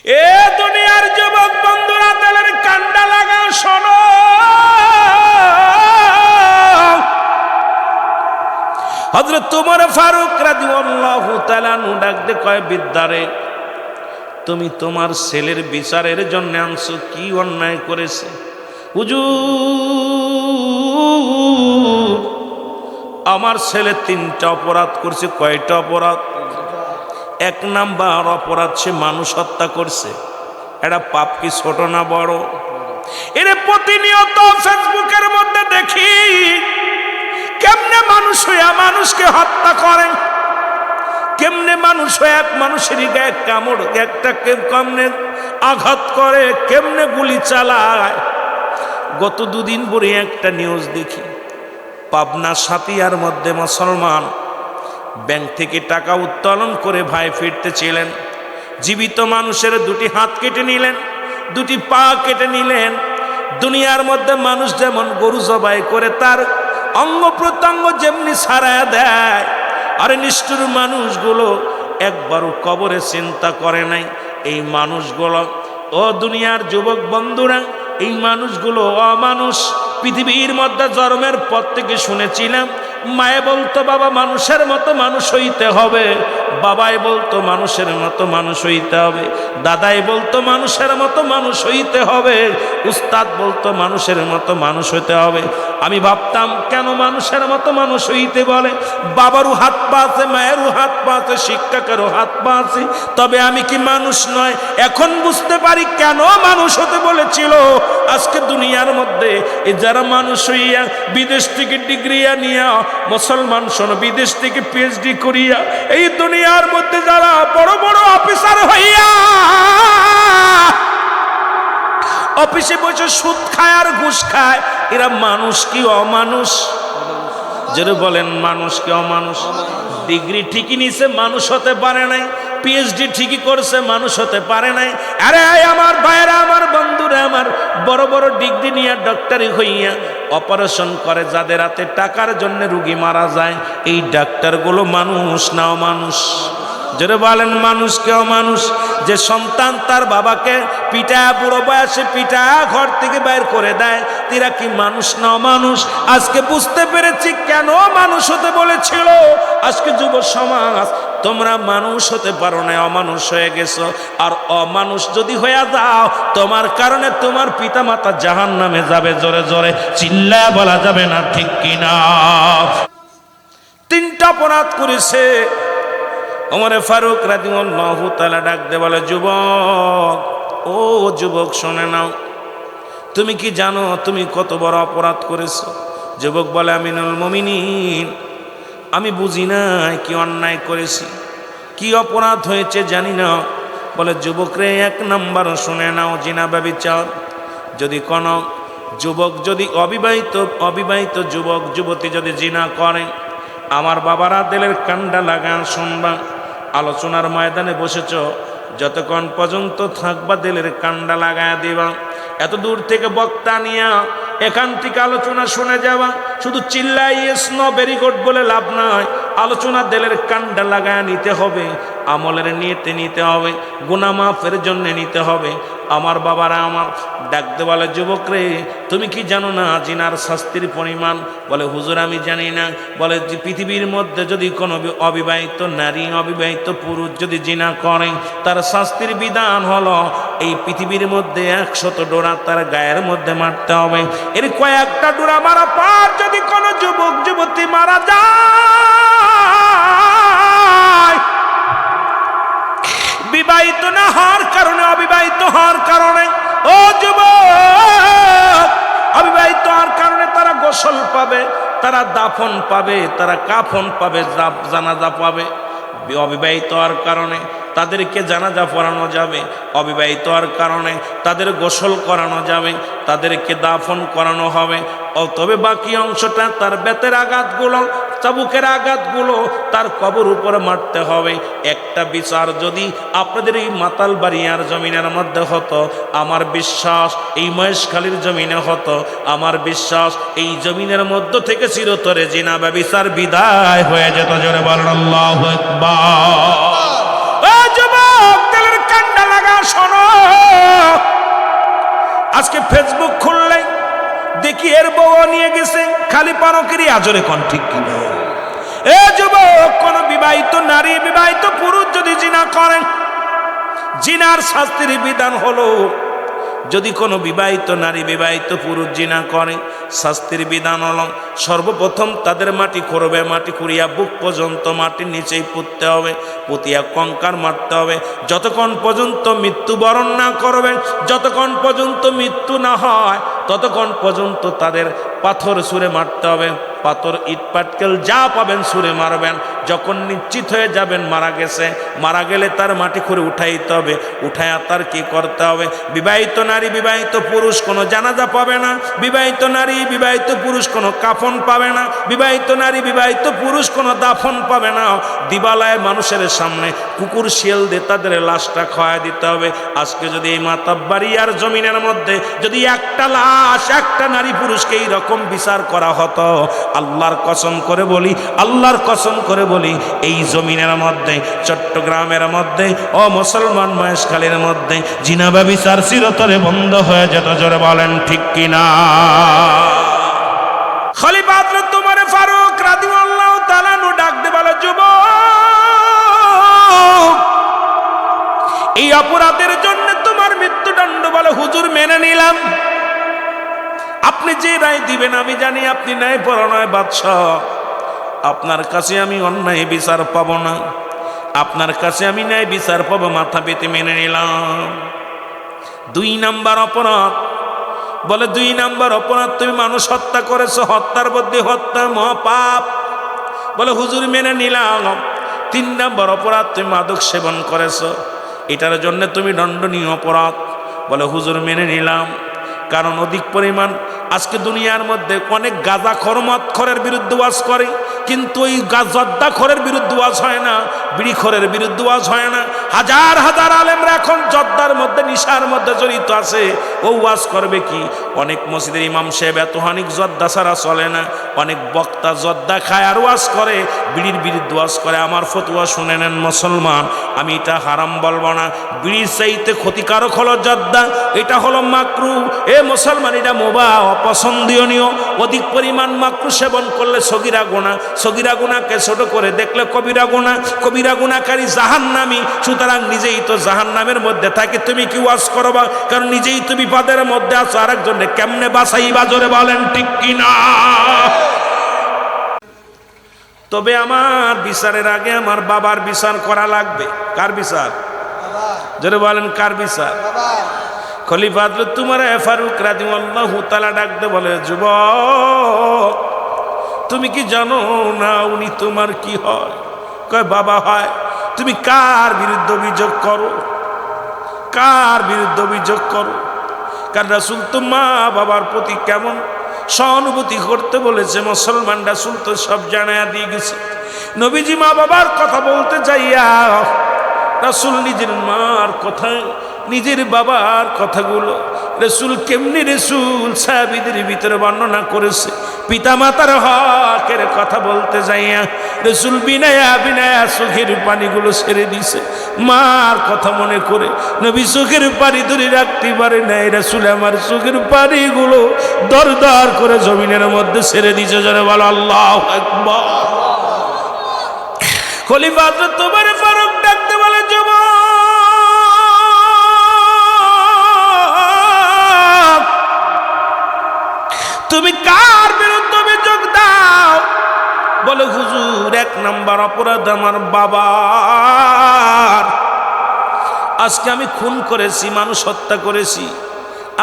এ দুনিয়ার যুবক বন্ধুরা, দিলের কান্ডা লাগাও, শোনো। হযরত ওমর ফারুক রাদিয়াল্লাহু তাআলা আনহু ডাক দিয়ে কয়, বিদ্যারে, তুমি তোমার ছেলের বিচারের জন্য আনছো, কি অন্যায় করেছে? হুজুর, আমার ছেলে 3টা অপরাধ করছে। কয়টা অপরাধ? 1 নাম্বার অপরাধ, সে মানুষ হত্যা করছে। এটা পাপ কি ছোট না বড়? এর প্রতিনিয়ত ফেসবুকের মধ্যে দেখি কেমনে মানুষ হইয়া মানুষকে হত্যা করে, কেমনে মানুষ হয়ে এক মানুষের গায়ে কামড় একটা কেমনে আঘাত করে, কেমনে গুলি চালায়। গত 2 দিন পরে একটা নিউজ দেখি, পাবনা সাতিয়ার মধ্যে মুসলমান ব্যাংক থেকে টাকা উত্তোলন করে ভাই ফিরতেছিলেন, জীবিত মানুষের 2টি হাত কেটে নিলেন, 2টি পা কেটে নিলেন। দুনিয়ার মধ্যে মানুষ যেমন গরু জবাই করে তার অঙ্গ প্রত্যঙ্গ যেমনি ছাড়ায়া দেয়, আরে নিষ্ঠুর মানুষগুলো একবারও কবরে চিন্তা করে নাই। এই মানুষগুলো, ও দুনিয়ার যুবক বন্ধুরা, এই মানুষগুলো অমানুষ। পৃথিবীর মধ্যে জন্মের পর থেকে শুনেছিলাম, মায়ে বলতো বাবা মানুষের মতো মানুষ হইতে হবে, বাবাই বলতো মানুষের মতো মানুষ হইতে হবে, দাদাই বলতো মানুষের মতো মানুষ হইতে হবে, উস্তাদ বলতো মানুষের মতো মানুষ হইতে হবে। আমি ভাবতাম কেন মানুষের মতো মানুষ হইতে বলে? বাবারও হাত পা আছে, মায়েরও হাত পা আছে, শিক্ষকেরও হাত পা আছে, তবে আমি কি মানুষ নয়? এখন বুঝতে পারি কেন মানুষ হতে বলেছিল। আজকে দুনিয়ার মধ্যে যারা মানুষ হইয়া বিদেশ থেকে ডিগ্রি আনিয়া, মুসলমান শোনো, বিদেশ থেকে পিএইচডি করিয়া এই দুনিয়ার মধ্যে যারা বড় বড় অফিসার হইয়া অফিসে বসে সুদ খায় আর ঘুষ খায়, এরা মানুষ কি অমানুষ? যারা বলেন মানুষ কি অমানুষ? ডিগ্রি ঠিকই নিছে, মানুষ হতে পারে নাই। পিএইচডি ঠিকই করছে, মানুষ হতে পারে নাই। আরে আমার ভাইরা, আমার বন্ধুরা, আমার বড় বড় ডিগ্রি নিয়ে ডক্টরি হইয়া অপারেশন করে, যাদের হাতে টাকার জন্য রুগী মারা যায়, এই ডাক্তারগুলো মানুষ না অমানুষ? যারা বলেন মানুষ কে অমানুষ? যে সন্তান তার বাবাকে পিটা, বুড়ো বয়সে পিটা ঘর থেকে বাইর করে দেয়, এরা কি মানুষ না অমানুষ? আজকে বুঝতে পেরেছি কেন মানুষ হতে বলেছিল। আজকে যুব সমাজ, তোমরা মানুষ হতে পারো না, অমানুষ হয়ে গেছো। আর অমানুষ যদি হয়ে যাও, তোমার কারণে তোমার পিতা মাতা জাহান্নামে যাবে। জোরে জোরে চিল্লায়া বলা যাবে না, ঠিক কিনা? 3টা অপরাধ করেছে। ওমর ফারুক রাদিয়াল্লাহু তাআলা ডাক দিয়ে বলে, যুবক, ও যুবক শুনে নাও, তুমি কি জানো তুমি কত বড় অপরাধ করেছো? যুবক বলে, আমিনুল মুমিনিন, আমি বুঝি না কি অন্যায় করেছি, কি অপরাধ হয়েছে জানি না। বলে, যুবকরে 1 নাম্বার শুনে নাও, জিনা ব্যভিচার। যদি কোনো যুবক, যদি অবিবাহিত যুবক যুবতী যদি জিনা করে, আমার বাবারা দিলের কান্ডা লাগান, শুনবা। আলোচনার ময়দানে বসেছ, যতক্ষণ পর্যন্ত থাকবা দিলের কান্ডা লাগায় দিবা। এত দূর থেকে বক্তা নিয়া এখান থেকে আলোচনা শুনে যাওয়া, শুধু চিল্লাই ইয়েস নো ভেরি গুড বলে লাভ নাই। আলোচনা দিলের কান্ডা লাগায় নিতে হবে, আমলের নিয়তে নিতে হবে, গুনাহ মাফের জন্য নিতে হবে। আমার বাবারা আমার ডাকতে বলে, যুবক রে, তুমি কি জানো না জিনার শাস্তির পরিমাণ? বলে, হুজুর আমি জানি না। বলে, যে পৃথিবীর মধ্যে যদি কোনো অবিবাহিত নারী, অবিবাহিত পুরুষ যদি জিনা করে, তার শাস্তির বিধান হলো এই পৃথিবীর মধ্যে 100 ডোরা তার গায়ের মধ্যে মারতে হবে। এর কয়েকটা ডোরা মারা পর যদি কোনো যুবক যুবতী মারা যায়, বিবাহিত না হওয়ার কারণে, অবিবাহিত হওয়ার কারণে, ও যুবক, অবিবাহিত হওয়ার কারণে তারা গোসল পাবে, তারা দাফন পাবে, তারা কাফন পাবে, জানাজা পাবে। অবিবাহিত হওয়ার কারণে তাদেরকে জানাজা পড়ানো যাবে, অবিবাহিত হওয়ার কারণে তাদের গোসল করানো যাবে, তাদেরকে দাফন করানো হবে। তবে বাকি অংশটা, তার বেতের আঘাতগুলো, চাবুকের আঘাতগুলো তার কবর উপরে মারতে হবে। একটা বিচার যদি আপনাদের এই মাতালবাড়িয়ার জমিনের মধ্যে হতো, আমার বিশ্বাস এই মহেশখালীর জমিনে হতো, আমার বিশ্বাস এই জমিনের মধ্য থেকে চিরতরে জিনা ব্যভিচার বিদায় হয়ে যেত। জোরে বলেন আল্লাহু আকবার। ও যুবক, দিলের কান্ডা লাগা, শোনো। আজকে ফেসবুক খুললে দেখি এর বউ নিয়ে গেছে, খালি পারকেরই আজরে কোন ঠিক কিনা? এ যুবক, কোন বিবাহিত নারী বিবাহিত পুরুষ যদি জিনা করেন, জিনার শাস্তির বিধান হলো, যদি কোনো বিবাহিত নারী বিবাহিত পুরুষ জিনা করে, শাস্তির বিধান হলো সর্বপ্রথম তাদের মাটি করবে, মাটি কুড়িয়া বুক পর্যন্ত মাটির নিচেই পুঁততে হবে, পুঁতিয়া কঙ্কার মারতে হবে, যতক্ষণ পর্যন্ত মৃত্যুবরণ না করবেন, যতক্ষণ পর্যন্ত মৃত্যু না হয় ততক্ষণ পর্যন্ত তাদের পাথর ছুঁড়ে মারতে হবে, পাথর ইট পাটকেল যা পাবেন ছুঁড়ে মারবেন। যখন নিশ্চিত হয়ে যাবেন মারা গেছে, মারা গেলে তার মাটি করে উঠাইতে হবে, উঠাইয়া তার কি করতে হবে? বিবাহিত নারী বিবাহিত পুরুষ কোনো জানাজা পাবে না, বিবাহিত নারী বিবাহিত পুরুষ কোনো কাফন পাবে না, বিবাহিত নারী বিবাহিত পুরুষ কোনো দাফন পাবে না। দিবালায় মানুষের সামনে কুকুর শিয়াল দিয়ে তাদের লাশটা খাওয়া দিতে হবে। আজকে যদি এই মাতাব্বাড়িয়ার জমিনের মধ্যে যদি একটা লাশ একটা নারী পুরুষকে এইরকম বিচার করা হতো, আল্লাহর কসম করে বলি, আল্লাহর কসম করে বলি, এই জমিনের মধ্যে চট্টগ্রামের মধ্যে ও মুসলমান মহেশখালীর মধ্যে জিনা ব্যভিচার চিরতরে বন্ধ হয়ে যেত। জোরে বলেন ঠিক কিনা? খলিফা হযরত ওমর ফারুক রাদিয়াল্লাহু তাআলা আনহু ডাক দিয়ে বলে, যুবক, এই অপরাধের জন্য তোমার মৃত্যুদণ্ড। বলে, হুজুর মেনে নিলাম, আপনি যে রায় দিবেন আমি জানি আপনি ন্যায় পরায়ণ বাদশাহ, আপনার কাছে আমি অন্যায় বিচার পাব না, আপনার কাছে আমি ন্যায় বিচার পাবো, মাথা পেতে মেনে নিলাম। 2 নাম্বার অপরাধ, বলে 2 নাম্বার অপরাধ তুমি মানুষ হত্যা করেছো, হত্যার মধ্যে হত্যা মহাপাপ। বলে, হুজুর মেনে নিলাম। 3 নাম্বার অপরাধ তুমি মাদক সেবন করেছো, এটার জন্য তুমি দণ্ডনীয় অপরাধ। বলে, হুজুর মেনে নিলাম। কারণ অধিক পরিমাণ আজকে দুনিয়ার মধ্যে অনেক গাঁজাখোর মদখোরের বিরুদ্ধে ওয়াজ করে, কিন্তু ওই জর্দাখোরের বিরুদ্ধে ওয়াজ হয় না, বিড়িখোরের বিরুদ্ধে ওয়াজ হয় না। হাজার হাজার আলেমরা এখন জর্দার মধ্যে নিশার মধ্যে জড়িত আছে, ও ওয়াজ করবে কি? অনেক মসজিদের ইমাম সাহেব এত অনেক জর্দা ছাড়া চলে না, অনেক বক্তা জর্দা খায় আর ওয়াজ করে, বিড়ির বিরুদ্ধে ওয়াজ করে। আমার ফতোয়া শুনে নেন মুসলমান, আমি এটা হারাম বলবো না, বিড়ির চাইতে ক্ষতিকারক হলো জর্দা, এটা হলো মাকরু। এ মুসলমান, এটা মুবাহ, অপছন্দনীয়। অধিক পরিমাণ মাকরু সেবন করলে সগীরা গুনাহ, সগীরা গুনাহকে ছোট করে দেখলে কবিরা গুনাহ, কবিরা গুনাহকারী জাহান্নামী। সুতরাং নিজেই তো জাহান্নামের মধ্যে থাকে, তুমি কি ওয়াজ করবা? কারণ নিজেই তো বিপদের মধ্যে আছো, আরেকজনকে কেমনে বাঁচাইবা? জোরে বলেন ঠিক কিনা? তবে আমার বিচারের আগে আমার বাবার বিচার করা লাগবে। কার বিচার? জোরে বলেন, কার বিচার? খলিফা হযরত ওমর ফারুক রাদিয়াল্লাহু তাআলা ডাকতে বলে, যুবক, তুমি কি জানো না উনি তোমার কি হয়? কয়, বাবা হয়। তুমি কার বিরুদ্ধে অভিযোগ করো? কার বিরুদ্ধে অভিযোগ করো? কারণ রাসূল তো মা বাবার প্রতি কেমন সহানুভূতি করতে বলেছে, মুসলমান রাসূল তো সব জানায়া দিয়ে গেছে। নবীজি মা বাবার কথা বলতে যাইয়া রাসূল নিজের মার কথা, নিজের বাবার কথাগুলো রাসূল কেমনি রাসূল সাহাবীদের ভিতরে বর্ণনা করেছে। পিতা মাতার হকের কথা বলতে যাইয়া রাসূল বিনায়া বিনায়া চোখের পানিগুলো ছেড়ে দিছে। মার কথা মনে করে নবী চোখের পানি ধরে রাখতে পারে নাই, রাসূল আমার চোখের পানিগুলো দর দর করে জমিনের মধ্যে ছেড়ে দিছে। যারা বলো আল্লাহু আকবার। খলিফা হযরত ওমর ফারুক ডাকতে বলে, তুমি কার বিরুদ্ধে অভিযোগ দাও? বলে, হুজুর, 1 নাম্বার অপরাধ আমার বাবার। আজকে আমি খুন করেছি, মানুষ হত্যা করেছি,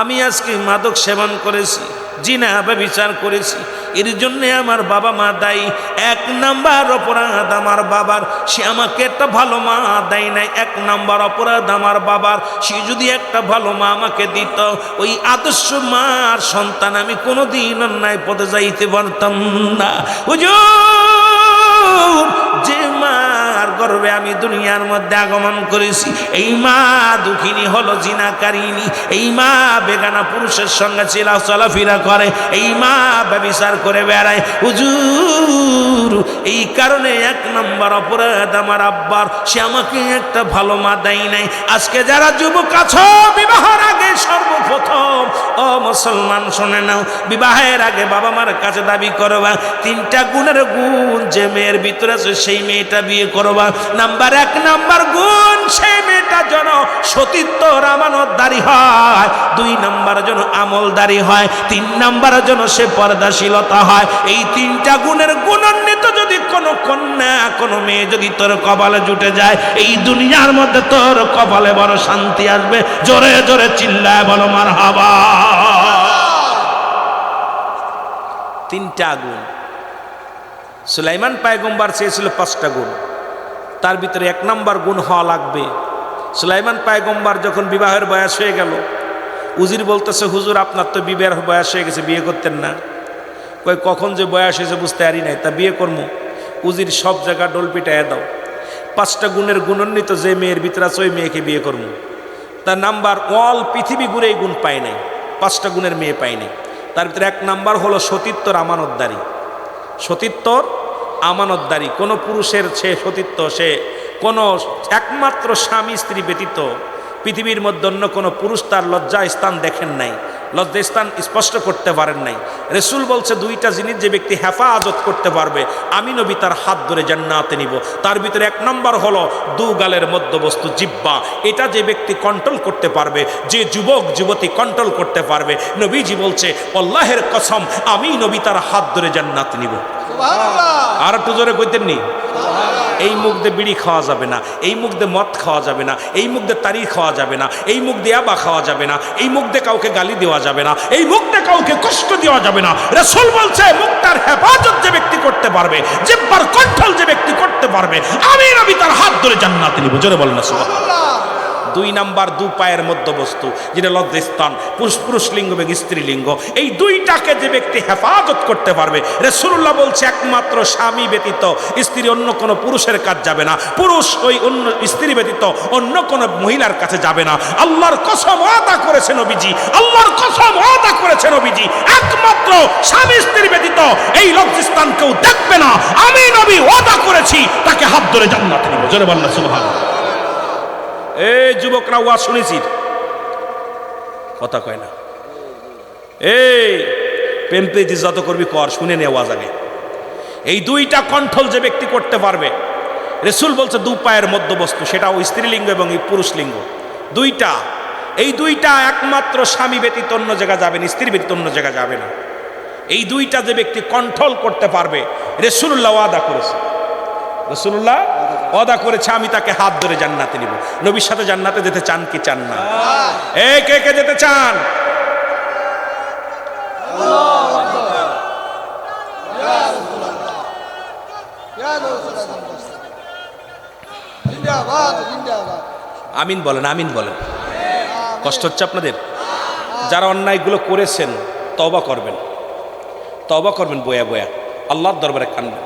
আমি আজকে মাদক সেবন করেছি, জিনা ব্যভিচার করেছি, এর জন্য আমার বাবা মা দায়ী। 1 নাম্বার অপরাধ আমার বাবার, সে আমাকে একটা ভালো মা দেয় নাই। 1 নাম্বার অপরাধ আমার বাবার, সে যদি একটা ভালো মা আমাকে দিত, ওই আদর্শ মার সন্তান আমি কোনোদিন অন্যায় পথে যাইতে পারতাম না। হুজুর, যে মার গর্ভে আমি দুনিয়ার মধ্যে আগমন করেছি, এই মা দুঃখিনী হলো, জিনাকারিনী। এই মা বেগানা পুরুষের সঙ্গে চলাফেরা করে, এই মা ব্যভিচার করে বেড়ায়। হুজুর, এই কারণে 1 নাম্বার অপরাধ আমার আব্বার, সে আমাকে একটা ভালো মা দেয় নাই। আজকে যারা যুবক আছো, বিবাহের আগে সর্বপ্রথম ও মুসলমান শুনে নাও, বিবাহের আগে বাবা মার কাছে দাবি করবা তিনটা গুণের গুণ যে মেয়ের ভিতরে আছে সেই মেয়েটা বিয়ে করবা। নাম্বার 1 নাম্বার গুণ, সেই মেয়েটা যেন সতীত্ব আমানতদারি হয়। 2 নাম্বার যেন আমলদারি হয়। 3 নাম্বার যেন সে পর্দাশীলতা হয়। এই 3টা গুণের গুণান্বিত যদি কোনো কন্যা কোনো মেয়ে যদি তোর কপালে জুটে যায়, এই দুনিয়ার মধ্যে তোর কপালে বড় শান্তি আসবে। জোরে জোরে চিল্লায় বলো মারহাবা। 3টা গুণ। সুলাইমান পয়গম্বর চেয়েছিল 5টা গুণ, তার ভিতরে 1 নাম্বার গুণ হওয়া লাগবে। সুলাইমান পয়গম্বর যখন বিবাহের বয়স হয়ে গেল, উজির বলতেছে হুজুর আপনার তো বিবাহের বয়স হয়ে গেছে, বিয়ে করতেন না? কই কখন যে বয়স হয়েছে বুঝতে পারি নাই, তা বিয়ে করবো? উজির সব জায়গা ডোল পিটাইয়া দাও, 5টা গুণের গুণান্বিত যে মেয়ের ভিতরে আছে ওই মেয়েকে বিয়ে করবো। তার নাম্বার অল পৃথিবী ঘুরে এই গুণ পায় নাই, 5টা গুণের মেয়ে পায় নাই। তার ভিতরে 1 নাম্বার হলো সতীত্বর আমানতদারি। সতীত্বর আমানতদারি, কোনো পুরুষের সে সতীত্ব, সে কোনো একমাত্র স্বামী স্ত্রী ব্যতীত পৃথিবীর মধ্যে অন্য কোনো পুরুষ তার লজ্জা স্থান দেখেন নাই, লজ্জা স্থান স্পষ্ট করতে পারেন নাই। রাসূল বলছে 2টা জিনিস যে ব্যক্তি হেফাজত করতে পারবে আমি নবী তার হাত ধরে জান্নাতে নিব। তার ভিতরে 1 নম্বর হলো 2 গালের মধ্যবস্তু জিহ্বা। এটা যে ব্যক্তি কন্ট্রোল করতে পারবে, যে যুবক যুবতী কন্ট্রোল করতে পারবে, নবীজি বলছে আল্লাহের কসম আমি নবী তার হাত ধরে জান্নাতে নিব। সুবহানাল্লাহ। আর একটু জোরে কইতেন নি? এই মুখ দিয়ে বিড়ি খাওয়া যাবে না, এই মুখ দিয়ে মদ খাওয়া যাবে না, এই মুখ দিয়ে তারি খাওয়া যাবে না, এই মুখ দিয়ে আবা খাওয়া যাবে না, এই মুখ দিয়ে কাউকে গালি দেওয়া যাবে না, এই মুখ দিয়ে কাউকে কষ্ট দেওয়া যাবে না। রাসূল বলছে মুখটার হেফাজত যে ব্যক্তি করতে পারবে, জিহ্বার কন্ট্রোল যে ব্যক্তি করতে পারবে আমি নবী তার হাত ধরে জান্নাতে নিব। জোরে বলেন না সুবহানাল্লাহ। 2 নাম্বার 2 পায়ের মধ্যবস্তু, যেটা লজ্জাস্থান, পুরুষ লিঙ্গ এবং স্ত্রী লিঙ্গ, এই 2টাকে যে ব্যক্তি হেফাজত করতে পারবে, রাসূলুল্লাহ বলছে একমাত্র স্বামী ব্যতীত স্ত্রী অন্য কোনো পুরুষের কাছে যাবে না, পুরুষ ওই অন্য স্ত্রী ব্যতীত অন্য কোনো মহিলার কাছে যাবে না। আল্লাহর কসম ওয়াদা করেছে নবীজি, আল্লাহর কসম ওয়াদা করেছে নবীজি, একমাত্র স্বামী স্ত্রী ব্যতীত এই লজ্জাস্থান কেউ দেখবে না। আমি নবী ওয়াদা করেছি তাকে হাত ধরে জান্নাতে নিব। জোরে বলেন না সুবহানাল্লাহ। এই যুবকরা ওয়াজ শুনেছি, কথা কয় না। এই প্রেম প্রীতি যত করবি কর, শুনে নে ওয়াজ আগে। এই 2টা কন্ট্রোল যে ব্যক্তি করতে পারবে, রাসূল বলছে 2 পায়ের মধ্যবস্তু, সেটাও স্ত্রীলিঙ্গ এবং পুরুষ লিঙ্গ 2টা। এই 2টা একমাত্র স্বামী ব্যতীত অন্য জায়গা যাবে না, স্ত্রী ব্যতীত অন্য জায়গা যাবে না। এই 2টা যে ব্যক্তি কন্ট্রোল করতে পারবে, রাসূলুল্লাহ ওয়াদা করেছে, রাসূলুল্লাহ ওয়াদা করেছে আমি তাকে হাত ধরে জান্নাতে নিব। নবীর সাথে জান্নাতে যেতে চান কি চান না? এই কে কে যেতে চান? আমিন বলেন, আমিন বলেন। কষ্ট হচ্ছে আপনাদের? যারা অন্যায়গুলো করেছেন তওবা করবেন, তওবা করবেন বয়া বয়া, আল্লাহর দরবারে কাঁদবেন।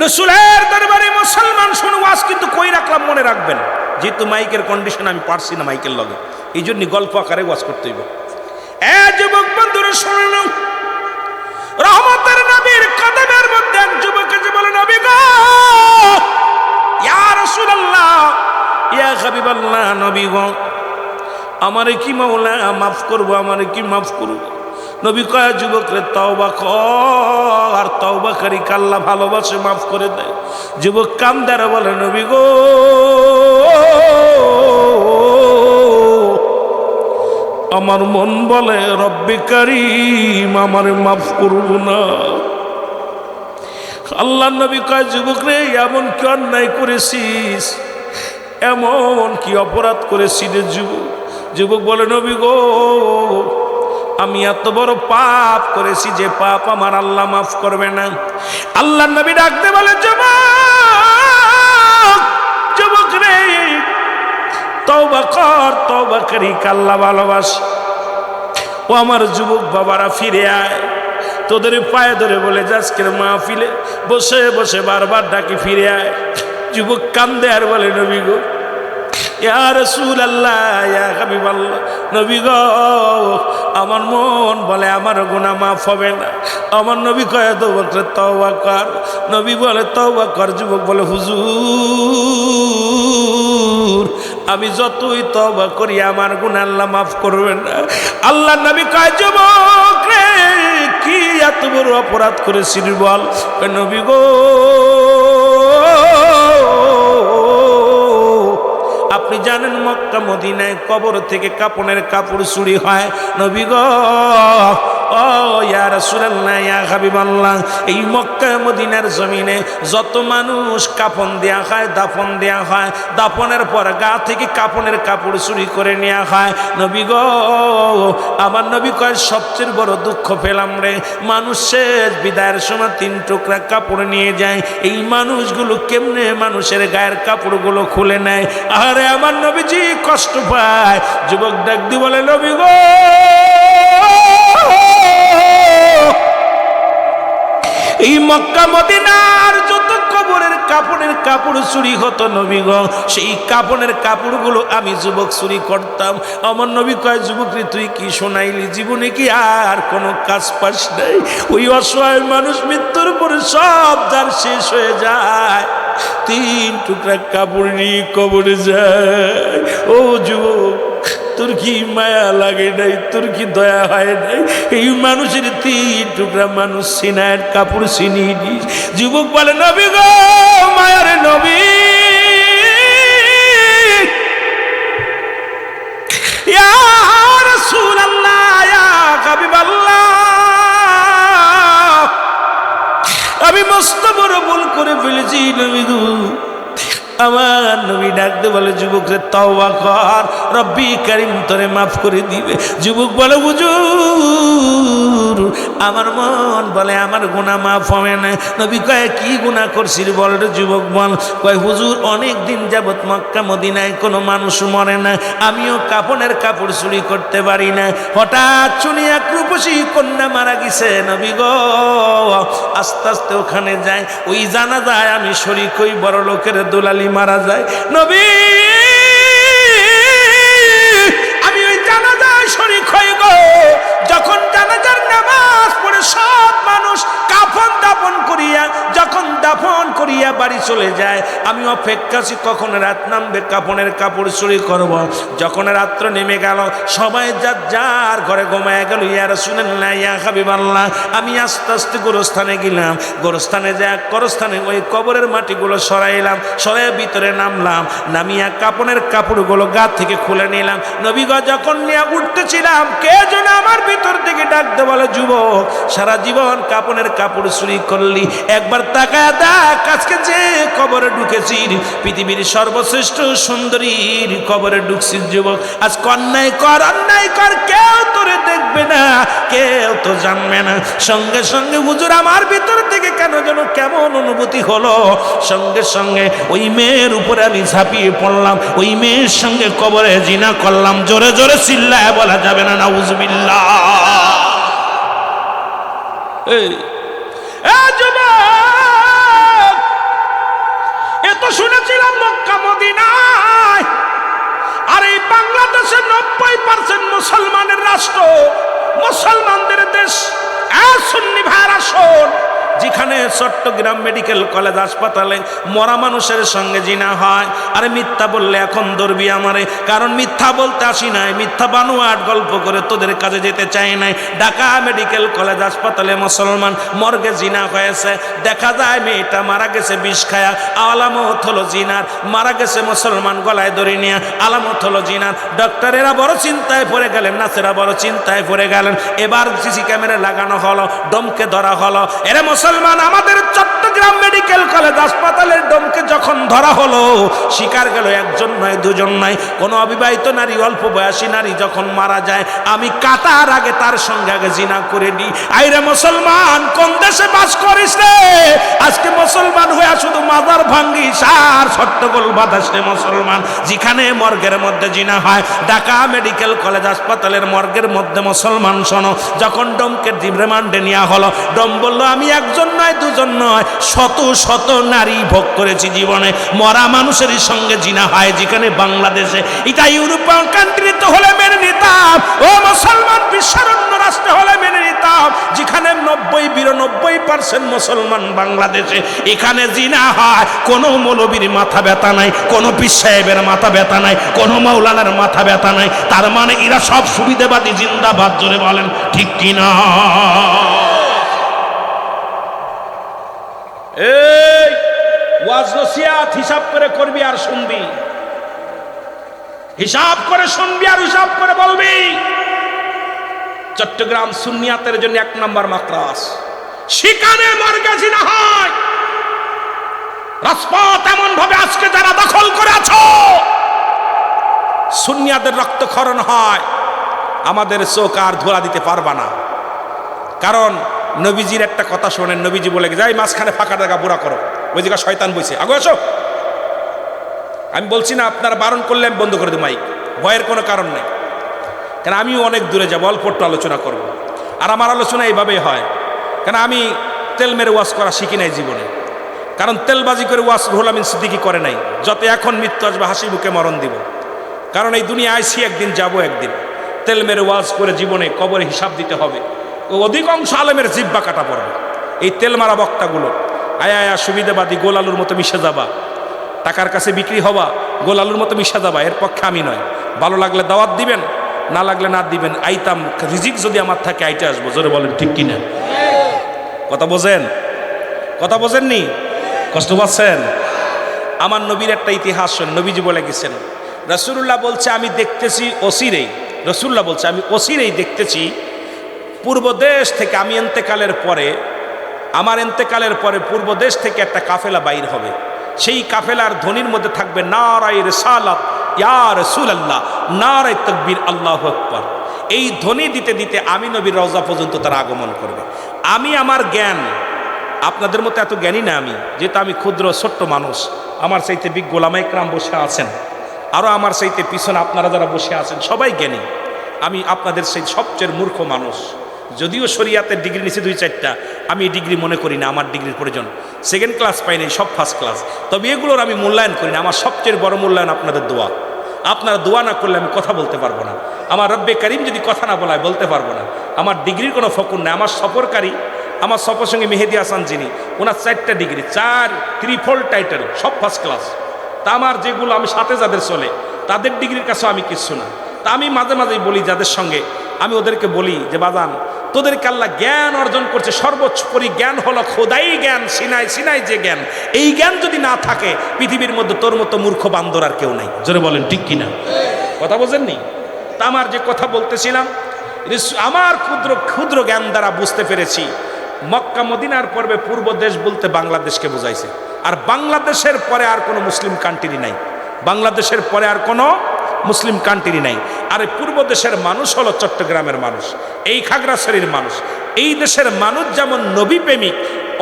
রাসূলের দরবারে মুসলমান শুনে ওয়াজ কিন্তু কই রাখলাম মনে রাখবেন, যেহেতু মাইকের কন্ডিশন আমি পারছি না মাইকের লগে, এই জন্য গল্প আকারে ওয়াজ করতে হইব। যুবক বন্ধুরা শুনে নাও, রহমতের নবীর কদমের মধ্যে এক যুবক এসে বলে নবী গো, ইয়া রাসূলুল্লাহ, ইয়া হাবিবাল্লাহ, নবী গো আমারে কি মাওলা মাফ করবো, আমারে কি মাফ করবো? নবী কয় যুবক রে তওবা কর, আর তওবাকারী আল্লাহ ভালোবাসে, মাফ করে দেয়। যুবক কান্দারে বলে নবী গো আমার মন বলে রব্বে কারীম আমারে মাফ করবো না। আল্লাহ নবী কয় যুবক রে এমন কি অন্যায় করেছিস, এমন কি অপরাধ করেছিস রে যুবক? যুবক বলে নবী গো আমি এত বড় পাপ করেছি যে পাপ আমার আল্লাহ মাফ করবে না। আল্লাহ নবী ডাকতে বলে যুবক, যুবক রে তওবা কর, তওবাকারী আল্লাহ ভালোবাসে। ও আমার যুবক বাবারা ফিরে আয়, তোদের পায়ে ধরে বলে আজকের মাহফিলে বসে বসে বারবার ডাকি ফিরে আয়। যুবক কান্দে আর বলে নবী গো ইয়া রাসূলুল্লাহ, ইয়া হাবিবাল্লাহ, নবী গো আমার মন বলে আমার গুনাহ মাফ হবে না। আমার নবী কয় তওবা কর, নবী বলে তওবা কর। যুবক বলে হুজুর আমি যতই তওবা করি আমার গুনাহ আল্লাহ মাফ করবেন না। আল্লাহ নবী কয় যুবক রে কি এত বড় অপরাধ করেছিস বল? নবী গো আপনি জানেন মক্কা মদিনায় কবর থেকে কাপনের কাপড় চুরি হয়। নবী গো ও ইয়া রাসূলুল্লাহ ইয়া হাবিবাল্লাহ, এই মক্কা মদিনার জমিনে যত মানুষ কাফন দেয়া হয় দাফন দেয়া হয়, দাফনের পর গা থেকে কাপনের কাপড় চুরি করে নেওয়া হয়। নবী গো আমার নবী কয় সবচেয়ে বড় দুঃখ পেলাম রে, মানুষের বিদায়ের সময় 3 টুকরা কাপড় নিয়ে যায়, এই মানুষগুলো কেমনে মানুষের গায়ের কাপড়গুলো খুলে নেয়। আরে আমার নবীজি কষ্ট পায়। যুবক ডাক দি বলে নবী গো এই মক্কা মদিনার যত কবরের কাপড়ের কাপড় চুরি হতো নবী গো, সেই কাপড়ের কাপড়গুলো আমি যুবক চুরি করতাম। আমার নবী কয় যুবক রে তুই কি শোনাইলি, জীবনে কি আর কোনো কাজ পাস নাই? ওই অসহায় মানুষ মৃত্যুর পরে সব যার শেষ হয়ে যায়, 3 টুকরা কাপড় নিয়ে কবরে যায়। ও যুবক তোর কি মায়া লাগে নাই, তোর কি দয়া হয় নাই? এই মানুষের 3 টুকরা মানুষ সিনায়ের কাপড় ছিনিয়ে দিস। যুবক বলে নবী গো মায়ার নবী ইয়া রাসূলুল্লাহ ইয়া হাবিবাল্লাহ, আমি মস্ত বড় ভুল করে ফেলেছি নবী গো। আমার নবী ডাকতে বলে যুবক রে তওবা কর, রব্বি কারীম তোরে মাফ করে দিবে। যুবক বলে হুজুর আমার মন বলে আমার গুনাহ মাফ হবে না। নবী কয় কি গুনাহ করছিস বল রে? যুবক বল কয় হুজুর অনেক দিন যাবত মক্কা মদিনায় কোনো মানুষ মরে না, আমিও কাপনের কাপড় চুরি করতে পারি না। হঠাৎ শুনি এক রূপসী কন্যা মারা গেছে। নবী গো আস্তে আস্তে ওখানে যায়, ওই জানাজায় আমি শরীক হই, বড় লোকের দুলালি মারা যায়। নবী আমি ওই জানাজায় শরীক হই গো। যখন জানাজার নামাজ পড়ে সব মানুষ কাফন দাফন করিয়া যখন দাফন করিয়া বাড়ি চলে যায়, আমি অপেক্ষাছি কখন রাত নামবে কাফনের কাপড় চুরি করব। যখন রাত্র নেমে গেল সবাই যার যার ঘরে ঘুমায় গেল। ইয়া রাসূলুল্লাহ ইয়া হাবিবাল্লাহ, আমি আস্তে আস্তে গোরস্থানে গেলাম। গোরস্থানে যা গোরস্থানে ওই কবরের মাটিগুলো সরাইলাম, সরাইয়া ভিতরে নামলাম। নামিয়া কাফনের কাপড়গুলো গা থেকে খুলে নিলাম। নবী গো যখন নিয়ে উঠতেছিলাম কে যেন আমার ভিতর থেকে ডাকতে বলে যুবক সারা জীবন কাফনের কাপড় চুরি করলি, একবার তাকায় দেখ আজকে যে কবরে ঢুকেছি পৃথিবীর সর্বশ্রেষ্ঠ সুন্দরীর কবরে ঢুকছিস। যুবক আজ অন্যায় কর, কেউ তোরে দেখবে না, কেউ তো জানবে না। সঙ্গে সঙ্গে হুজুর আমার ভিতর থেকে কেন যেন কেমন অনুভূতি হলো, সঙ্গে সঙ্গে ওই মেয়ের উপরে আমি ঝাঁপিয়ে পড়লাম, ওই মেয়ের সঙ্গে কবরে জিনা করলাম। জোরে জোরে চিল্লায় বলা যাবে না নাউজুবিল্লাহ। এত শুনেছিলাম মক্কা মদিনায়, আর এই বাংলাদেশে 90% মুসলমানের রাষ্ট্র, মুসলমানদের দেশ। সুন্নি ভাইরা শোন, যেখানে চট্টগ্রাম মেডিকেল কলেজ হাসপাতালে মরা মানুষের সঙ্গে জিনা হয়। আরে মিথ্যা বললে এখন ধরবি আমারে, কারণ মিথ্যা বলতে আসি নাই, মিথ্যা বানোয়াট গল্প করে তোদের কাছে যেতে চাই নাই। ঢাকা মেডিকেল কলেজ হাসপাতালে মুসলমান মর্গে জিনা হয়েছে, দেখা যায় মেয়েটা মারা গেছে বিষ খায়া, আলামত হলো জিনার। মারা গেছে মুসলমান গলায় দড়ি নিয়ে, আলামত হলো জিনার। ডক্টরেরা বড় চিন্তায় পড়ে গেলেন, নার্সেরা বড় চিন্তায় পড়ে গেলেন। এবার সিসি ক্যামেরা লাগানো হলো, ডমকে ধরা হলো। এরে মুসলমান আমাদের চট্টগ্রাম মেডিকেল কলেজ হাসপাতালের ডমকে যখন ধরা হলো, শিকার গেল একজন নয় দুজন নয়, কোনো অবিবাহিত নারী অল্প বয়সী নারী যখন মারা যায় আমি কাটার আগে তার সঙ্গে আগে জিনা করে নিই। আইরে মুসলমান কোন দেশে বাস করিস রে? আজকে মুসলমান হয়ে শুধু মাজার ভাঙ্গিস আর সট্টগোল বাতাস রে মুসলমান। যেখানে মর্গের মধ্যে জিনা হয়, ঢাকা মেডিকেল কলেজ হাসপাতালের মর্গের মধ্যে মুসলমান শোনো, যখন ডমকে রিমান্ডে নেওয়া হলো, ডম বললো আমি একজন নয় দুজন নয় শত শত নারী ভোগ করেছি জীবনে। মরা মানুষের সঙ্গে জিনা হয় যেখানে বাংলাদেশে, এটা ইউরোপিয়ান কান্ট্রিতে হলে মেনে নিতাম, ও মুসলমান বিশ্বের অন্য রাষ্ট্রে হলে মেনে নিতাম। যেখানে 90-92 99% মুসলমান বাংলাদেশে। এখানে জিনা হয়, কোনো মৌলবীর মাথা ব্যথা নাই, কোনো পীর সাহেবের মাথা ব্যথা নাই, কোনো মাওলানার মাথা ব্যথা নাই। তার মানে এরা সব সুবিধাবাদী। জিন্দাবাদ জোরে বলেন ঠিক কিনা? এই ওয়াজ নসিহত হিসাব করে করবি আর শুনবি, হিসাব করে শুনবি আর হিসাব করে বলবি। চট্টগ্রাম সুন্নিয়াতের জন্য 1 নম্বর মাকরাস। সেখানে মার্কাজি না হয়, রাজপথ এমন ভাবে আজকে যারা দখল করে আছো, সুন্নিয়াদের রক্তক্ষরণ হয়, আমাদের চোখ আর ধোলা দিতে পারবা না। কারণ নবীজির একটা কথা শোনেন, নবীজি বলে যাই মাঝখানে ফাঁকা জায়গা বুড়া করো, ওই জায়গা শয়তান বইছে, আগে আসো। আমি বলছি না আপনারা বারণ করলে আমি বন্ধ করে দেব মাইক, ভয়ের কোনো কারণ নেই। কারণ আমিও অনেক দূরে যাবো, অল্প একটু আলোচনা করব। আর আমার আলোচনা এইভাবেই হয়, কারণ আমি তেল মেরে ওয়াজ করা শিখি নাই জীবনে। কারণ তেলবাজি করে ওয়াজ রুহুল আমিন সিদ্দিকী করে নাই। যত এখন মৃত্যু আসবে হাসি মুখে মরণ দিব। কারণ এই দুনিয়া আইসি একদিন, যাব একদিন। তেল মেরে ওয়াজ করে জীবনে কবরে হিসাব দিতে হবে। অধিকাংশ আলেমের জিব্বা কাটা পড়বে। এই তেল মারা বক্তাগুলো আয়া আয়া সুবিধাবাদী গোলালুর মতো মিশে যাবা, টাকার কাছে বিক্রি হবা, গোলালুর মতো মিশে যাবা, এর পক্ষে আমি নয়। ভালো লাগলে দাওয়াত দিবেন, না লাগলে না দিবেন। আইতাম রিজিক যদি আমার থাকে আইতে আসবো। জোরে বলেন ঠিক কিনা? কথা বোঝেন? কথা বোঝেননি? কষ্ট পাচ্ছেন? আমার নবীর একটা ইতিহাস শোন। নবীজি বলে গেছেন, রাসূলুল্লাহ বলছে আমি দেখতেছি অসিরেই, রাসূলুল্লাহ বলছে আমি অসিরেই দেখতেছি পূর্ব দেশ থেকে, আমি এন্তেকালের পরে, আমার এন্তেকালের পরে পূর্ব দেশ থেকে একটা কাফেলা বাইর হবে। সেই কাফেলার ধ্বনির মধ্যে থাকবে নারায়ে রিসালাত ইয়া রাসূলুল্লাহ, নারায়ে তাকবীর আল্লাহু আকবার। এই ধ্বনি দিতে দিতে আমি নবীর রওজা পর্যন্ত তার আগমন করবে। আমি আমার জ্ঞান, আপনাদের মতো এত জ্ঞানী না আমি, যেহেতু আমি ক্ষুদ্র ছোট্ট মানুষ। আমার চাইতে বিজ্ঞ ওলামায়ে কেরাম বসে আছেন, আরও আমার চাইতে পিছনে আপনারা যারা বসে আছেন সবাই জ্ঞানী। আমি আপনাদের সেই সবচেয়ে মূর্খ মানুষ। যদিও শরিয়াতের ডিগ্রি নিচে 2-4টা, আমি এই ডিগ্রি মনে করি না আমার ডিগ্রির প্রয়োজন। সেকেন্ড ক্লাস পাইনি, সব ফার্স্ট ক্লাস। তবে এগুলোর আমি মূল্যায়ন করি না। আমার সবচেয়ে বড় মূল্যায়ন আপনাদের দোয়া। আপনারা দোয়া না করলে আমি কথা বলতে পারবো না। আমার রব্বে কারিম যদি কথা না বলায় বলতে পারবো না। আমার ডিগ্রির কোনো ফকুর নেই। আমার সফরকারী, আমার সফর সঙ্গে মেহেদি হাসান যিনি, ওনার 4টা ডিগ্রি, 4 3-4 টাইটেল, সব ফার্স্ট ক্লাস। তা আমার যেগুলো আমি সাথে যাদের চলে, তাদের ডিগ্রির কাছেও আমি কিচ্ছু না। তা আমি মাঝে মাঝেই বলি যাদের সঙ্গে, আমি ওদেরকে বলি যে বাজান, তোদেরকে আল্লাহ জ্ঞান অর্জন করছে, সর্বোচ্চপরি জ্ঞান হলো খোদাই জ্ঞান, সিনাই সিনাই যে জ্ঞান। এই জ্ঞান যদি না থাকে পৃথিবীর মধ্যে তোর মতো মূর্খ বান্দর আর কেউ নাই। জোরে বলেন ঠিক কিনা? কথা বোঝেননি? তা আমার যে কথা বলতেছিলাম, আমার ক্ষুদ্র ক্ষুদ্র জ্ঞান দ্বারা বুঝতে পেরেছি মক্কা মদিনার পর্বে পূর্ব দেশ বলতে বাংলাদেশকে বোঝাইছে। আর বাংলাদেশের পরে আর কোনো মুসলিম কান্ট্রি নাই। বাংলাদেশের পরে আর কোনো মুসলিম কান্ট্রি নাই। আর এই পূর্ব দেশের মানুষ হলো চট্টগ্রামের মানুষ, এই খাগড়াছড়ির মানুষ। এই দেশের মানুষ যেমন নবী প্রেমিক,